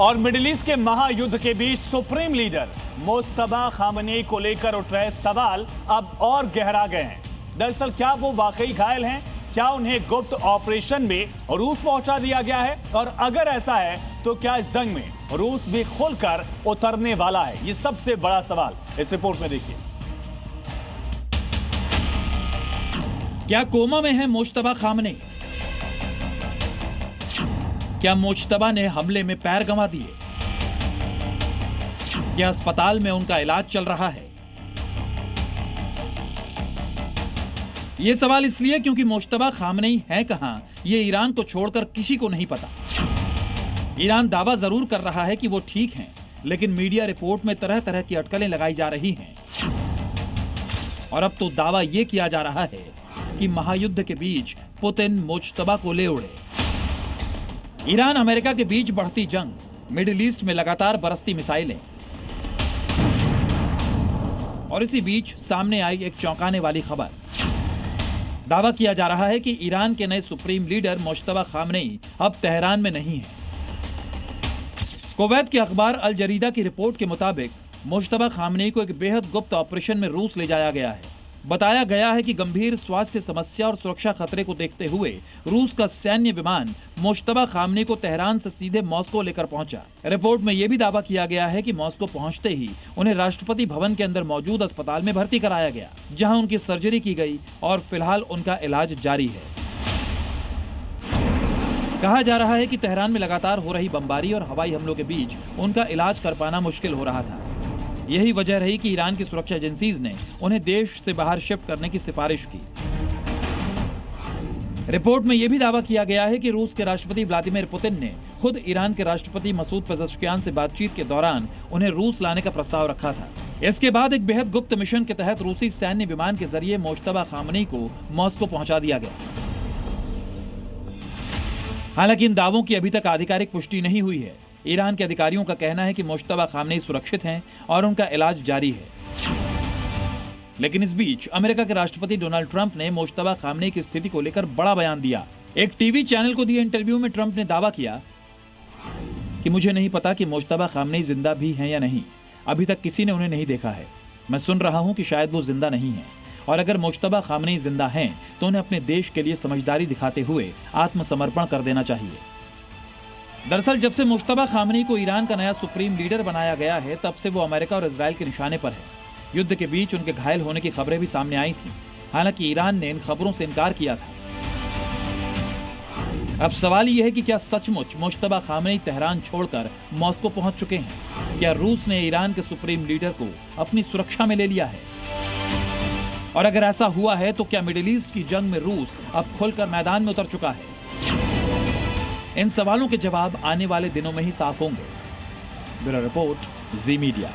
और middle east के महायुद्ध के बीच सुप्रीम लीडर मुज्तबा खामनेई को लेकर उठ रहे सवाल अब और गहरा गए हैं। दरअसल क्या वो वाकई घायल हैं? क्या उन्हें गुप्त ऑपरेशन में रूस पहुंचा दिया गया है? और अगर ऐसा है तो क्या इस जंग में रूस भी खुलकर उतरने वाला है? ये सबसे बड़ा सवाल इस रिपोर्ट में देखिए। क्या कोमा में है मुज्तबा खामनेई? क्या मुज्तबा ने हमले में पैर गंवा दिए? क्या अस्पताल में उनका इलाज चल रहा है? यह सवाल इसलिए क्योंकि मुज्तबा खामनेई है कहां, यह ईरान को छोड़कर किसी को नहीं पता। ईरान दावा जरूर कर रहा है कि वो ठीक हैं, लेकिन मीडिया रिपोर्ट में तरह तरह की अटकलें लगाई जा रही हैं। और अब तो दावा यह किया जा रहा है कि महायुद्ध के बीच पुतिन मुज्तबा को ले उड़े। ईरान अमेरिका के बीच बढ़ती जंग, मिडिल ईस्ट में लगातार बरसती मिसाइलें, और इसी बीच सामने आई एक चौंकाने वाली खबर। दावा किया जा रहा है कि ईरान के नए सुप्रीम लीडर मुज्तबा खामनेई अब तेहरान में नहीं है। कुवैत के अखबार अल जरीदा की रिपोर्ट के मुताबिक मुज्तबा खामनेई को एक बेहद गुप्त ऑपरेशन में रूस ले जाया गया है। बताया गया है कि गंभीर स्वास्थ्य समस्या और सुरक्षा खतरे को देखते हुए रूस का सैन्य विमान मुज्तबा खामनेई को तेहरान से सीधे मॉस्को लेकर पहुंचा। रिपोर्ट में यह भी दावा किया गया है कि मॉस्को पहुंचते ही उन्हें राष्ट्रपति भवन के अंदर मौजूद अस्पताल में भर्ती कराया गया, जहां उनकी सर्जरी की गई और फिलहाल उनका इलाज जारी है। कहा जा रहा है कि तेहरान में लगातार हो रही बमबारी और हवाई हमलों के बीच उनका इलाज कर पाना मुश्किल हो रहा था। यही वजह रही कि ईरान की सुरक्षा एजेंसीज ने उन्हें देश से बाहर शिफ्ट करने की सिफारिश की। रिपोर्ट में यह भी दावा किया गया है कि रूस के राष्ट्रपति व्लादिमीर पुतिन ने खुद ईरान के राष्ट्रपति मसूद पेज़ेश्कियान से बातचीत के दौरान उन्हें रूस लाने का प्रस्ताव रखा था। इसके बाद एक बेहद गुप्त मिशन के तहत रूसी सैन्य विमान के जरिए मुज्तबा खामनेई को मॉस्को पहुंचा दिया गया। हालांकि इन दावों की अभी तक आधिकारिक पुष्टि नहीं हुई है। ईरान के अधिकारियों का कहना है कि मुज्तबा खामनेई सुरक्षित हैं और उनका इलाज जारी है। लेकिन इस बीच अमेरिका के राष्ट्रपति डोनाल्ड ट्रंप ने मुज्तबा खामनेई की स्थिति को लेकर बड़ा बयान दिया। एक टीवी चैनल को दिए इंटरव्यू में ट्रंप ने दावा किया कि मुझे नहीं पता कि मुज्तबा खामनेई जिंदा भी हैं या नहीं। अभी तक किसी ने उन्हें नहीं देखा है। मैं सुन रहा हूं कि शायद वो जिंदा नहीं है, और अगर मुज्तबा खामनेई जिंदा हैं तो उन्हें अपने देश के लिए समझदारी दिखाते हुए आत्मसमर्पण कर देना चाहिए। दरअसल जब से मुज्तबा खामनेई को ईरान का नया सुप्रीम लीडर बनाया गया है, तब से वो अमेरिका और इजराइल के निशाने पर है। युद्ध के बीच उनके घायल होने की खबरें भी सामने आई थीं। हालांकि ईरान ने इन खबरों से इनकार किया था। अब सवाल यह है कि क्या सचमुच मुज्तबा खामनेई तेहरान छोड़कर मॉस्को पहुंच चुके हैं? क्या रूस ने ईरान के सुप्रीम लीडर को अपनी सुरक्षा में ले लिया है? और अगर ऐसा हुआ है तो क्या मिडिल ईस्ट की जंग में रूस अब खुलकर मैदान में उतर चुका है? इन सवालों के जवाब आने वाले दिनों में ही साफ होंगे। ब्यूरो रिपोर्ट, जी मीडिया।